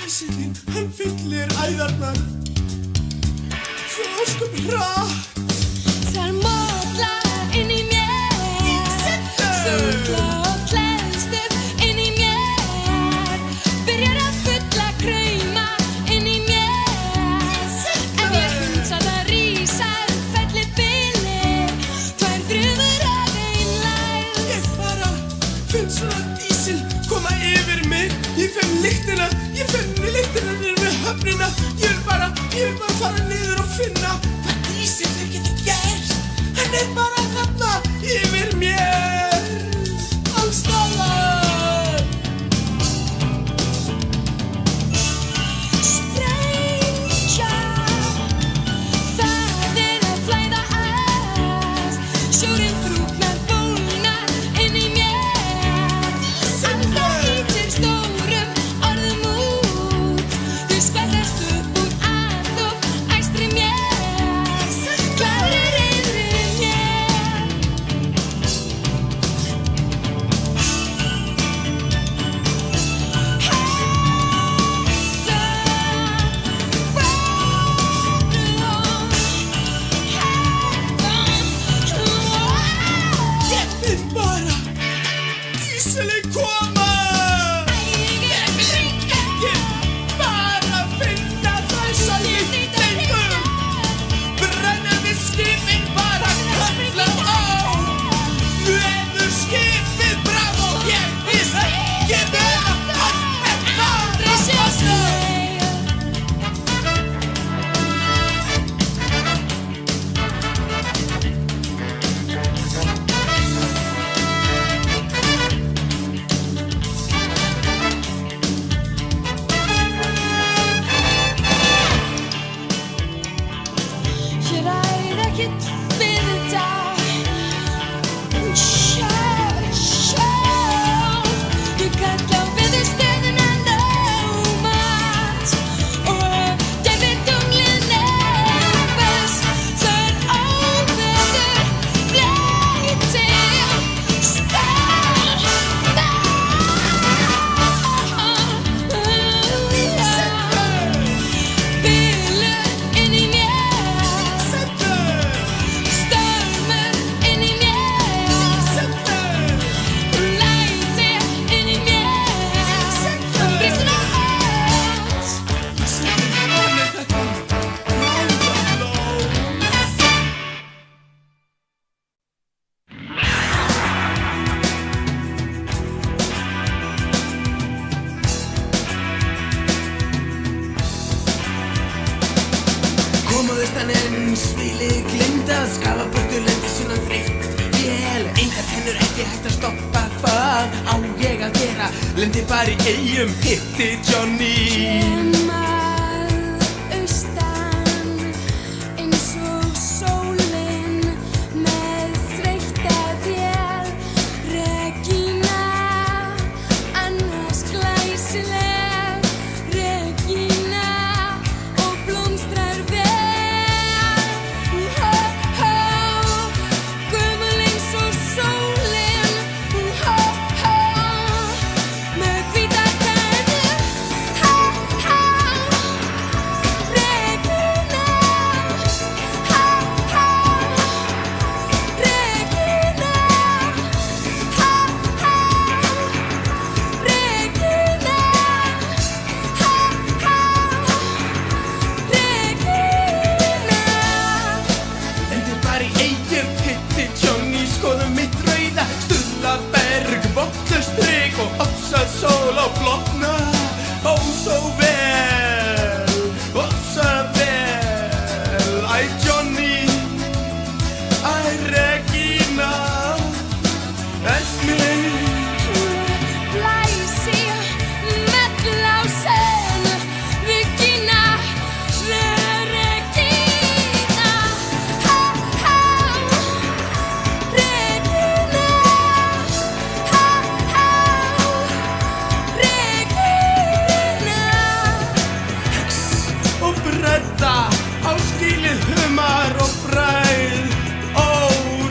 dísillinn, hann fyllir æðarnar svo ósköp hratt. Það mótlar inn í mér, sundla og klæðstur inn í mér, byrjar að fulla krauma inn í mér. Ef ég hunsa það rísa fellið bili, tvær þrumur af einlægð. Ég bara finn svona dísil koma yfir mig. Ég finn lyktina niður við höfnina. Ég vil bara fara niður og finna hvað dísil getur gert. Hann bara þarna yfir mér, alls staðar. Sprengja, það að flæða að, sjórinn þrútnar, bólgnar inn í mér. Hann hleypir stórum orðum út, þau skvettast upp úr aðdóf æstri mér, glaðrir yfir mér. Ég finn bara dísilinn koma. Ég vil ekki bara finna þessa lyftingu, brenna við skipin bara kalla á. Veður skipið bravo, ég vil ekki vera aldrei sjá sig. Ég ræð ekkert við þetta sjálf. Ég kalla á veðurstöðina lögmat og gefi tunglið nefnast. Það óveður blæti Bylur inn í mér, stormur inn í mér, læti inn í mér, brísir á öll. Komaðustan en svili glinda, skafa burtu lendi svona þreytt vél. Engar tennur ekki hægt að stoppa, hvað á ég að gera? Lendi bara í Eyjum, hitti Johnny. Kem að austan eins og sólin með þreytta vél. Regína, annars glæsileg, Regína og blómstrar vel. Gömul eins og sólin, með hvítar tennur. Regína, Regína, Lendi bara í Eyjum, hitti Johnny, skoðum mitt rauða Stuðlaberg, bollustrik og ofsasól á blotna. Ó, svo vel, ofsa vel. Æ, Johnny, æ, Regína, mig. Blæsi með lásen, Regína, Regína, Regína, Regína. Og bredda á skilið humar og bræð. Ó,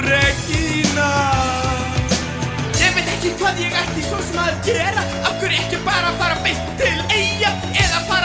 Regína, ég veit ekki hvað ég ætti svo sem að gera. Af hverju ekki bara fara beint til Eyja eða fara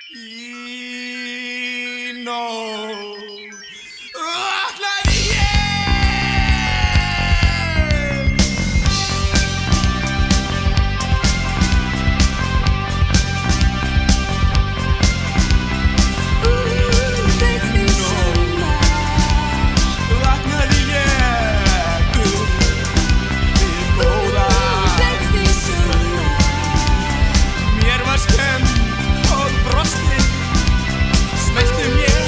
Í nótt vaknaði ég. Vaknaði ég við góða. Mér var skemmt og brostin smelti mér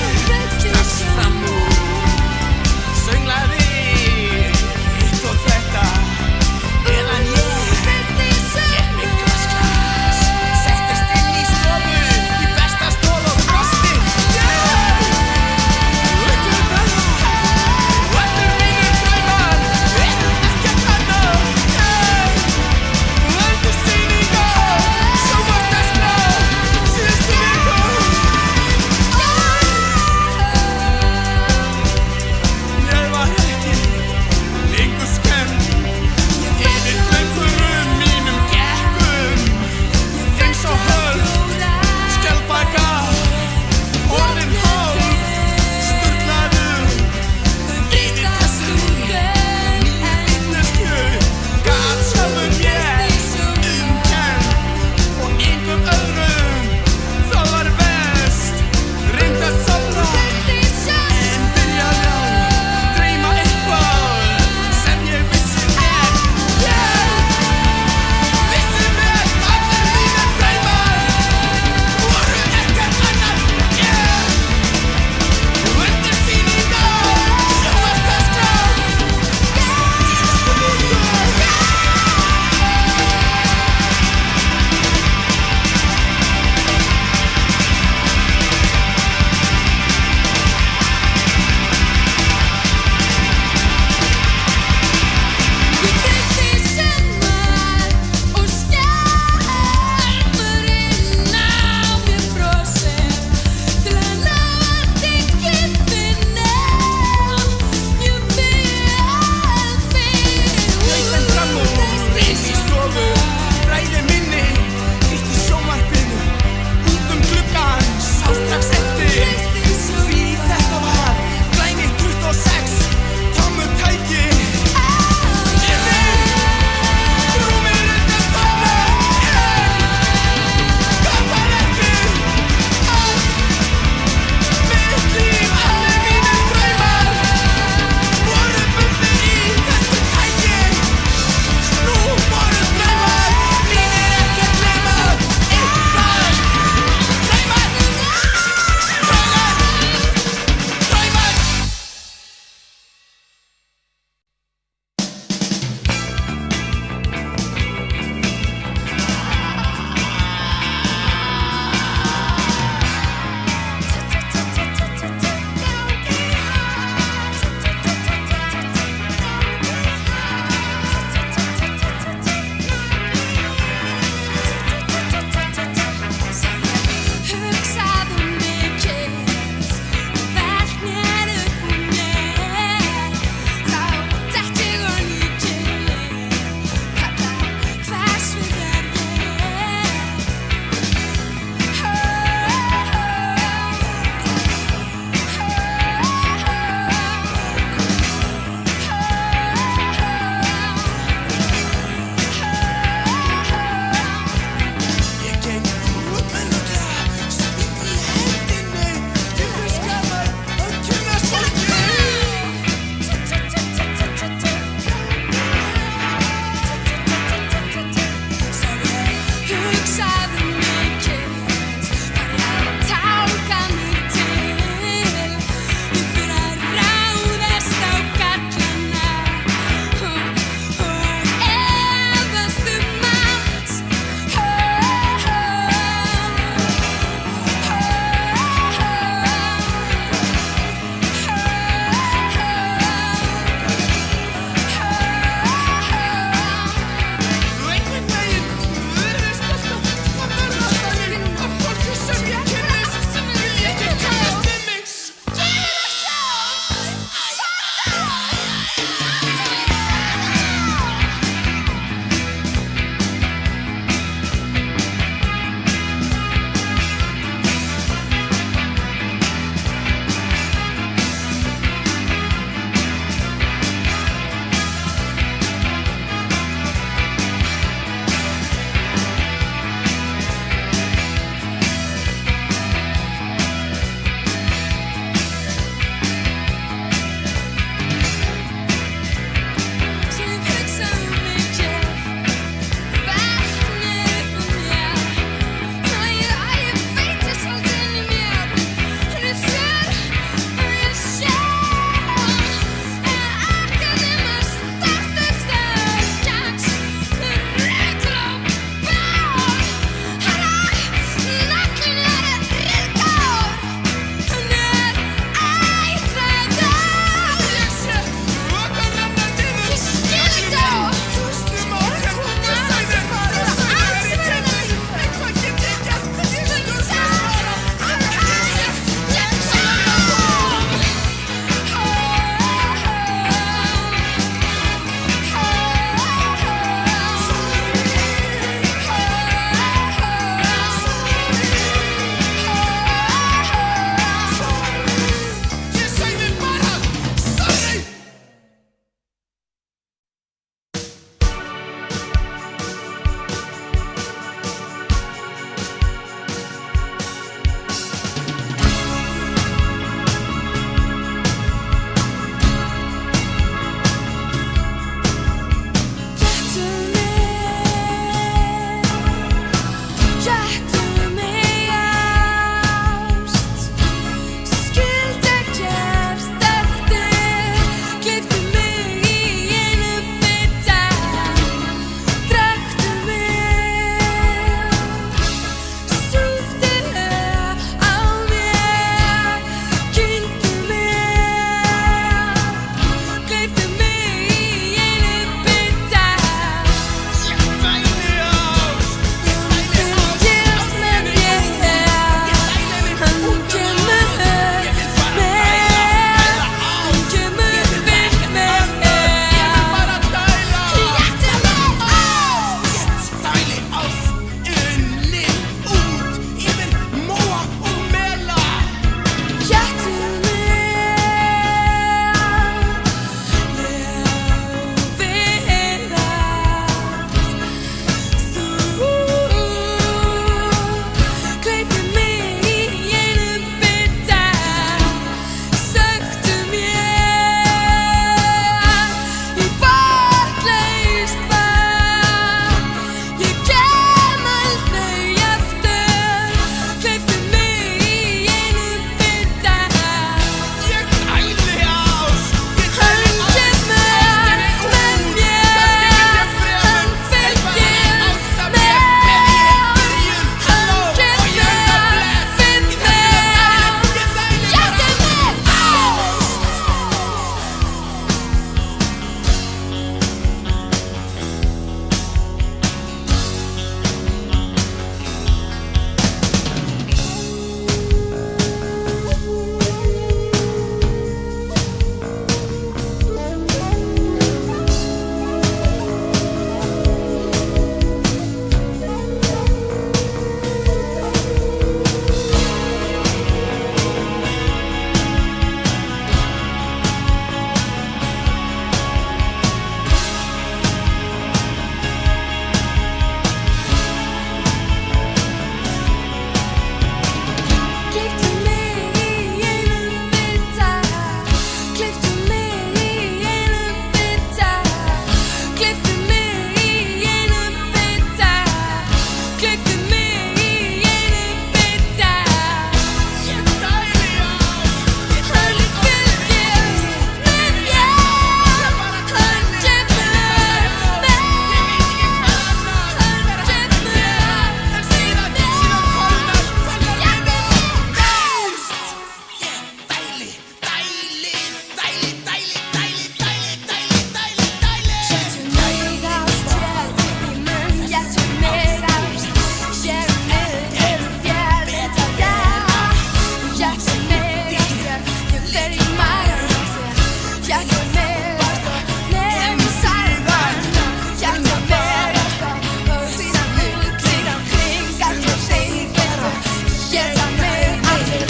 Éta mig aftur,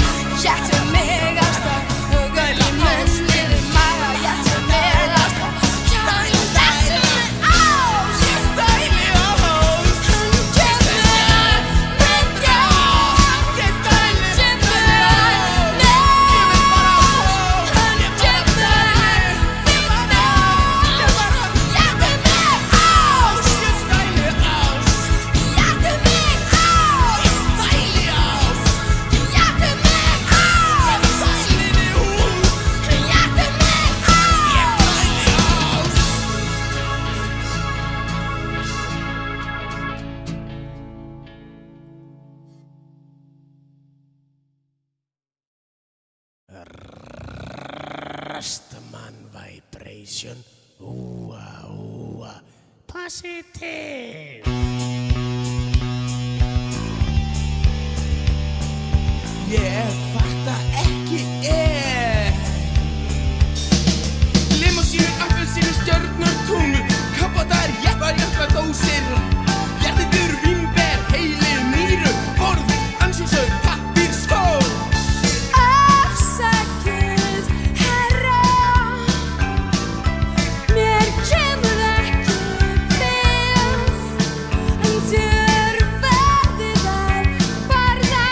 éta mig af stað og upp í munn niður maga. Éta mig af stað, éta mig ást. Dæli ást. Hann gefur mig brjóst. Ég dæli Gefur mig ást. Hann gefur mig fína. Éta mig ást. Ég dæli ást. Éta mig ást. Dæli ást. Éta mig ást. Dæliði hún. Éta mig ást. Rastaman vibration. Úa, úa. Positive. Ég fatta ekki Limósínur, appelsínur, stjörnur, tungl Kappádar, jeppar, jökladósir Jarðiður, vínber, heili, nýru Borð, ansjónsög, pappír, skór Afsakið, herra, mér kemur ekki við, en þér verðið að barða.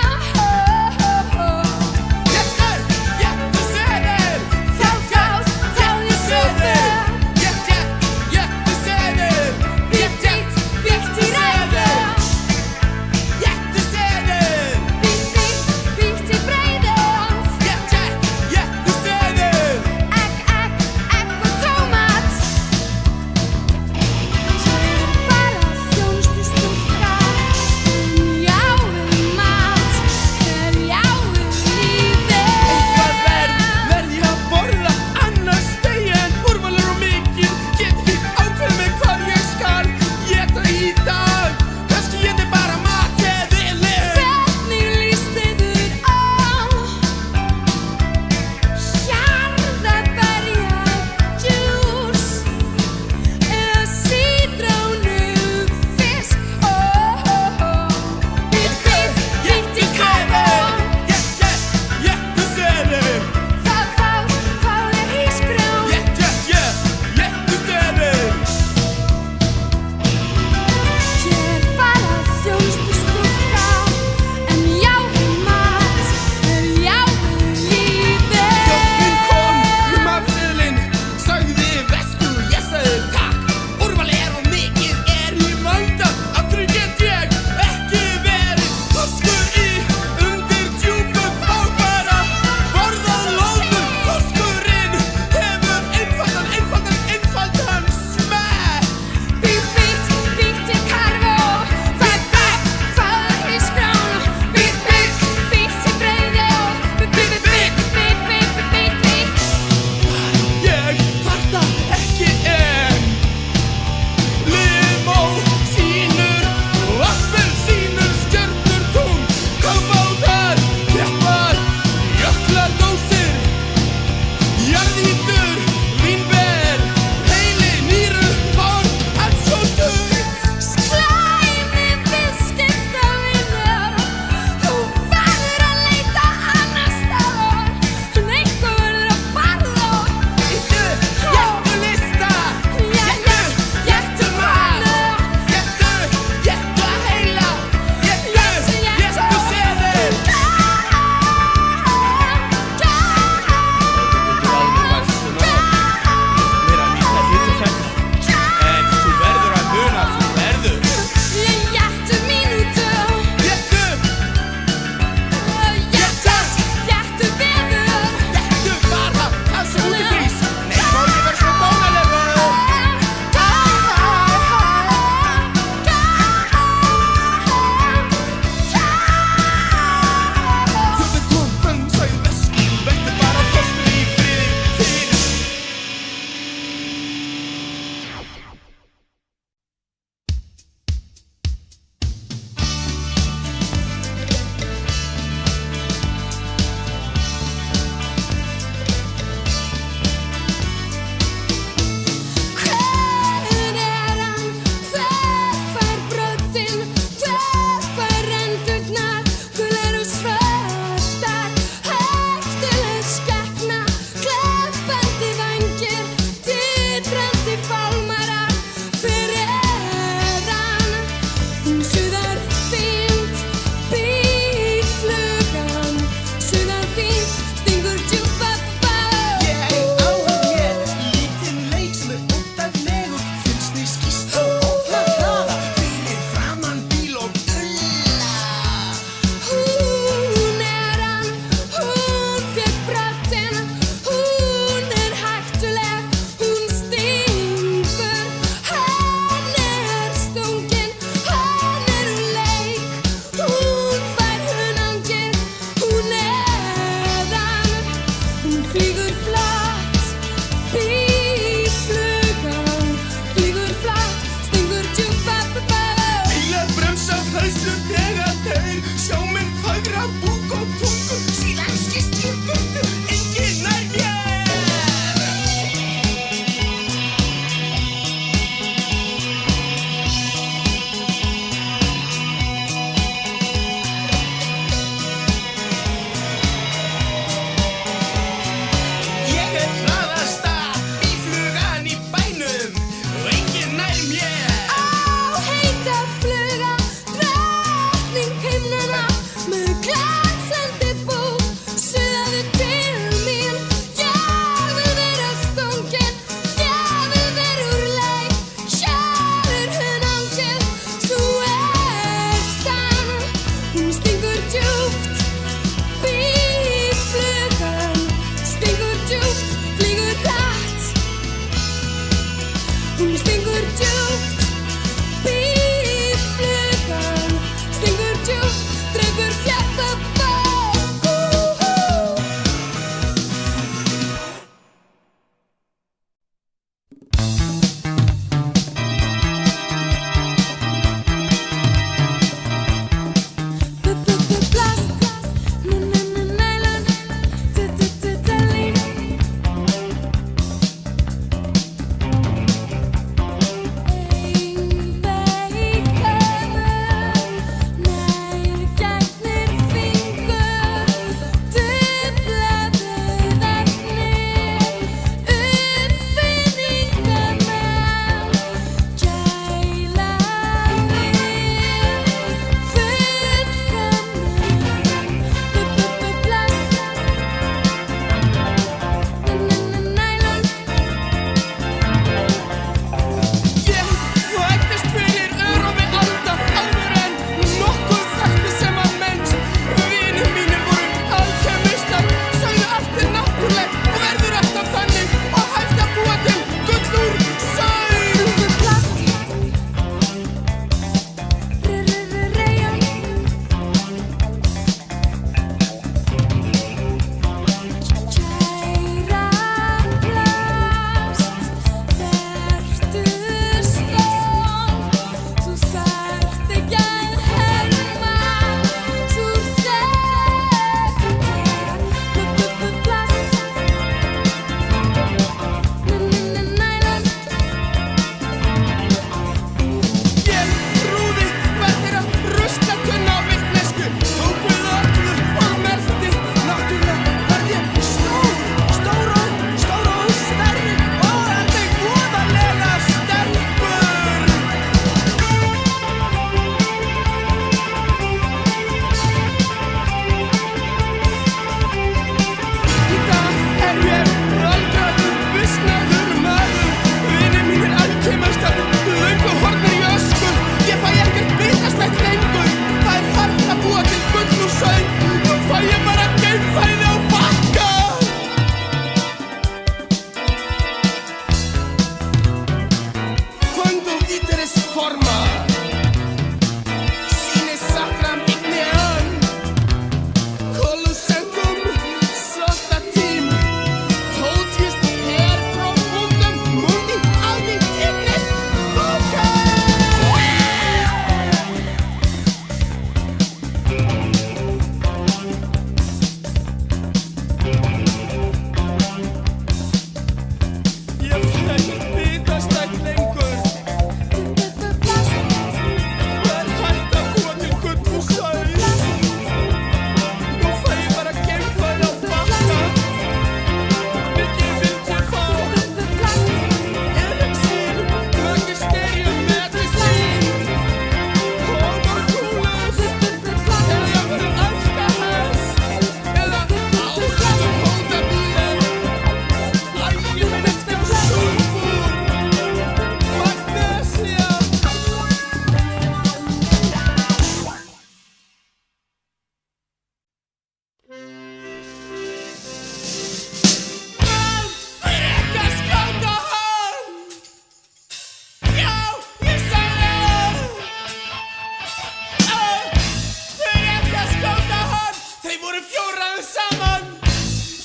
voru fjóraðum saman.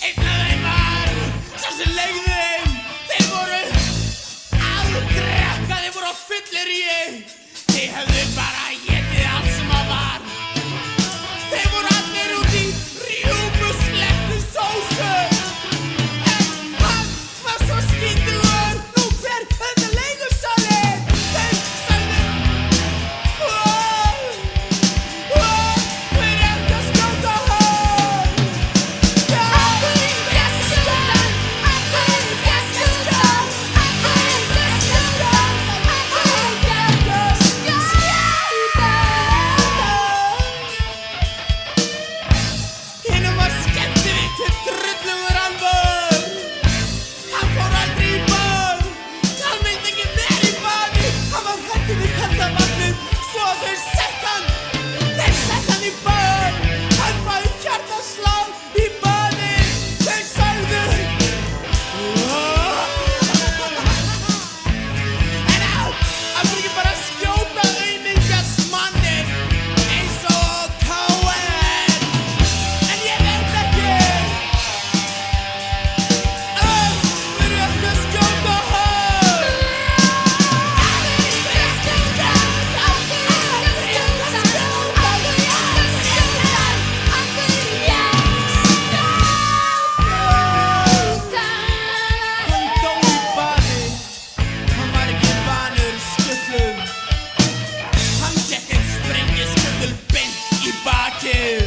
Einn af þeim var sá sem leigði þeim. Þeir voru að drekka, þeir voru á fylleríi. Þeir hefðu bara étið allt sem það var. Þeir voru allir út í rjúpuslettu sósu. En hann var svo skítugur. Nú hver þetta leigusalinn? Þeir sagði við erum ekki að skjóta hann. Af hverju ekki að skjóta hann? Af hverju ekki að skjóta hann? Af hverju ekki að skjóta hann? Af hverju ekki að skjóta hann? Hinum var skemmtilegt til drullugur hann var. Hann fór aldrei í bað. Hann vildi ekki vera í baði. Hann var hræddur við kalda vatnið. Svo þeir sett hann í bað. Hann fæ hjartaslag í baði. Þeir sagði en af hverju ekki bara skjóta aumingjamannin eins og KN? En ég veit ekki. Af hverju ekki að skjóta hann? Af hverju ekki að skjóta hann? Af hverju ekki að skjóta hann? Af hverju ekki að skjóta hann? Af hverju ekki að skjóta hann? Hann dó í baði. Hann var ekki vanur skutlum. Hann gekk einn sprengiskutul beint í bakið.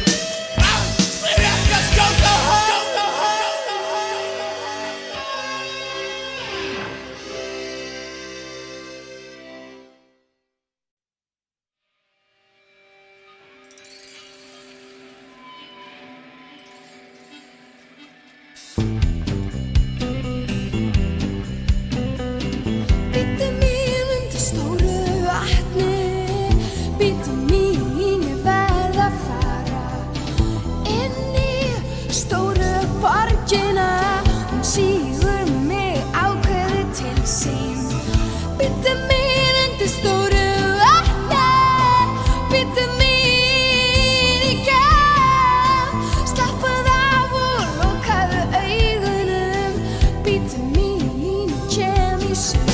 Af hverju ekki að skjóta hann? Bíddu mín undir stóru vatni. Bíddu mín, ég verð að fara inn í stóru borgina. Hún sígur mig ákveðið til sín. Bíddu mín undir stóru vatni. Bíddu mín, ég kem. Slappaðu af og lokaðu augunum. Bíddu mín, ég kem í suður.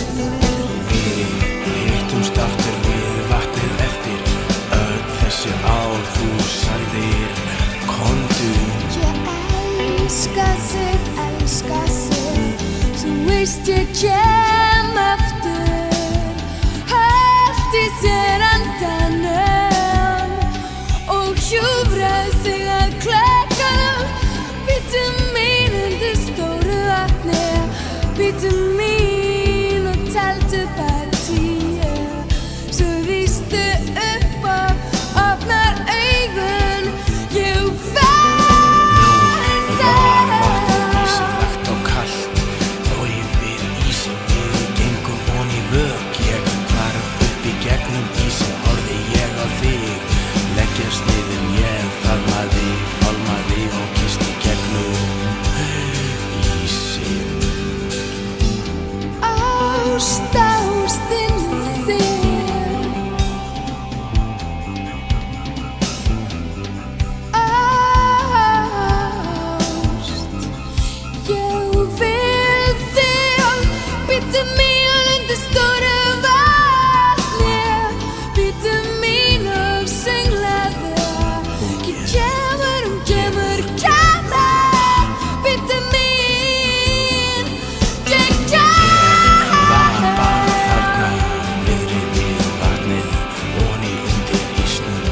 Hittumst aftur við vatnið eftir öll þessi ár. Þú sagðir komdu. Ég elska sig. Þú veist ég kem aftur. Hölt í sér andanum og hjúfraði sig að klakkanum. Bíddu mín undir stóru vatni. Bíddu mín og teldu bara 10. Svo vístu upp og opnar augun. Ég verð Ísilagt og kalt og yfir ísinn við gengum oní vök. Ég hvarf upp í gegnum ísinn, horfði ég á þig leggjast niður. Ég faðmaði, fálmaði og kyssti gegnum ísinn. ást, ástin þín. Ást, ég vil þig. Bíddu mín undir stóru vatni. Bíddu mín og sönglaðu. Ég kemur, hún kemur, kemur. Bíddu mín, ég Var bara þarna niðri við vatnið, oní undir ísnum.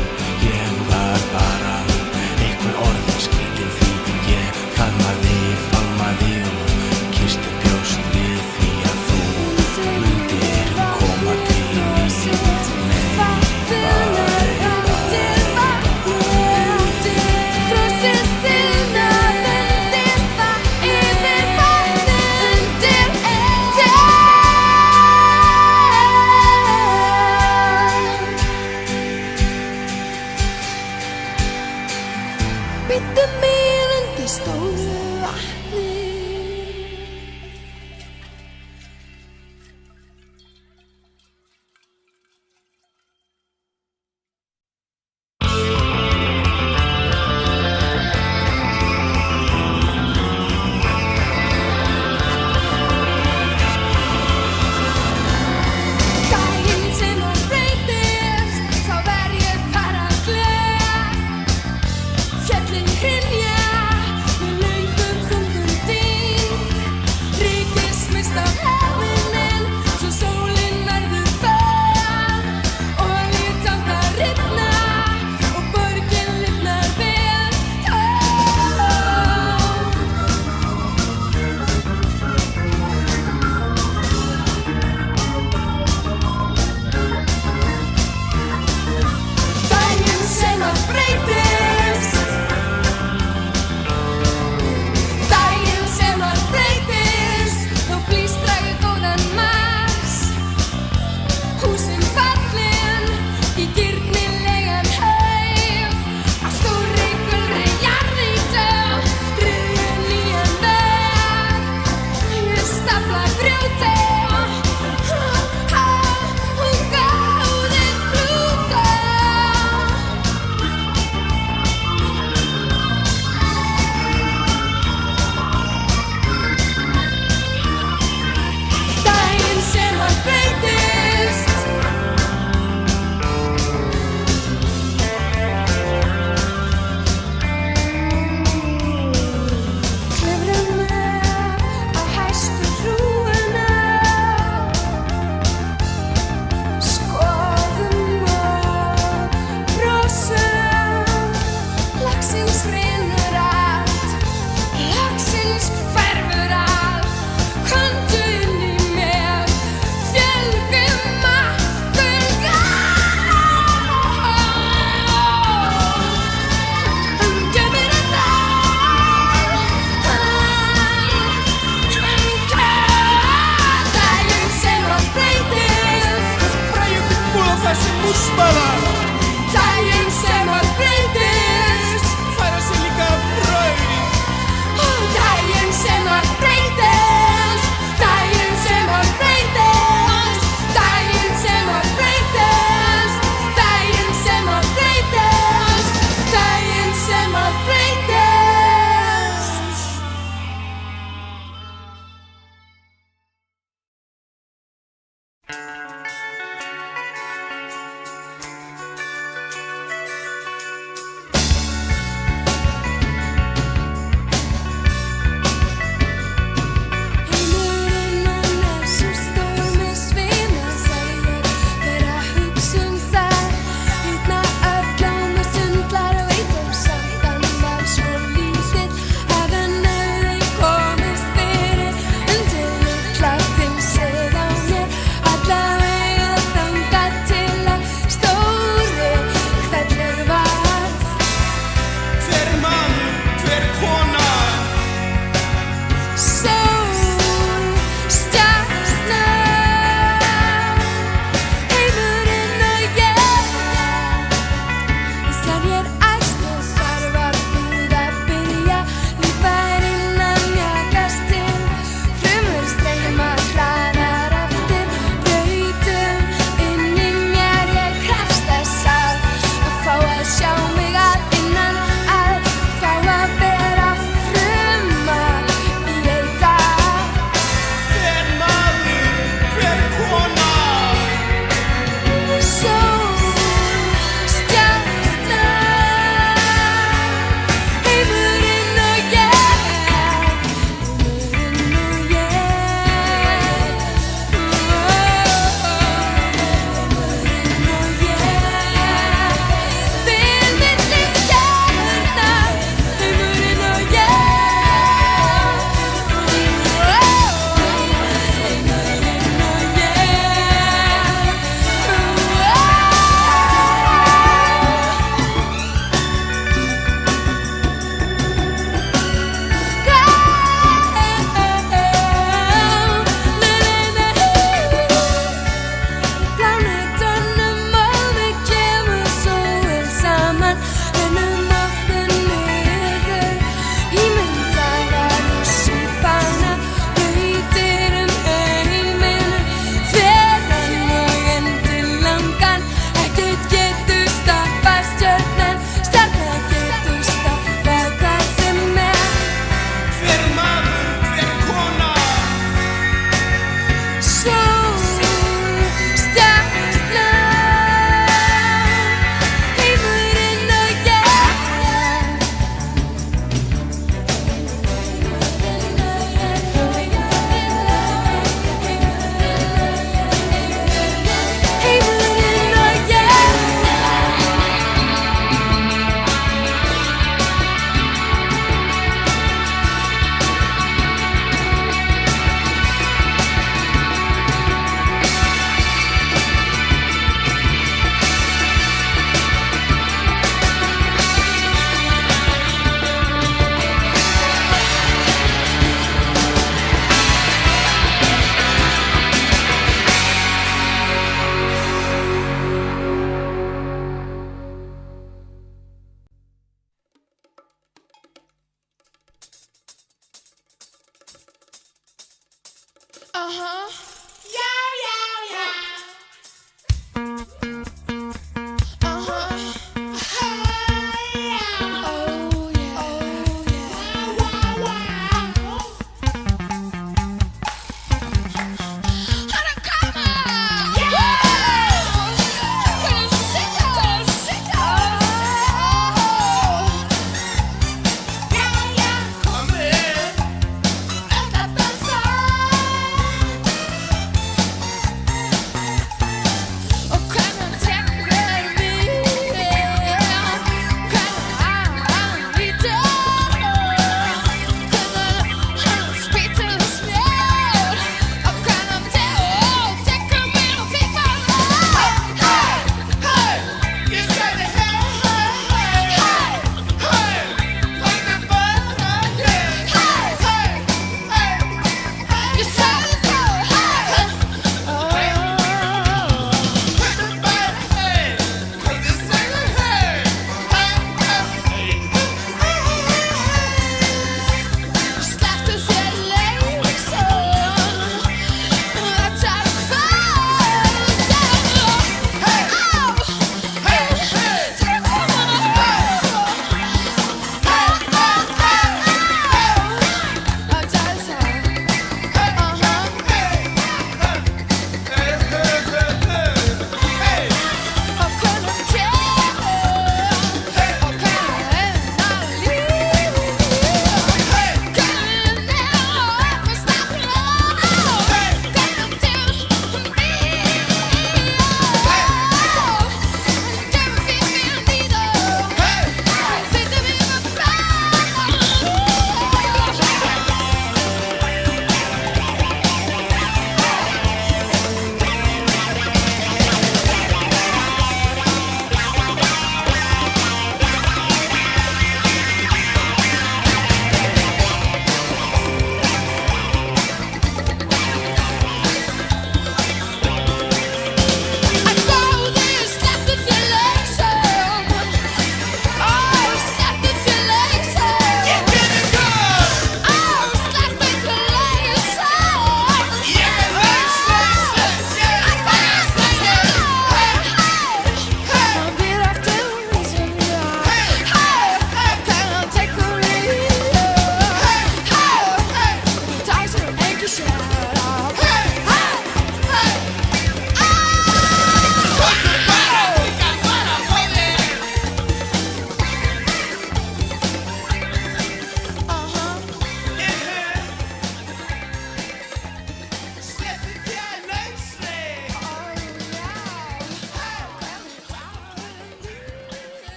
Ég var bara einhver orðin skrýtin því ég faðmaði, fálmaði og kyssti bjóst við því að þú mundir koma til mín. Nei, Bíddu mín undir stóru vatni.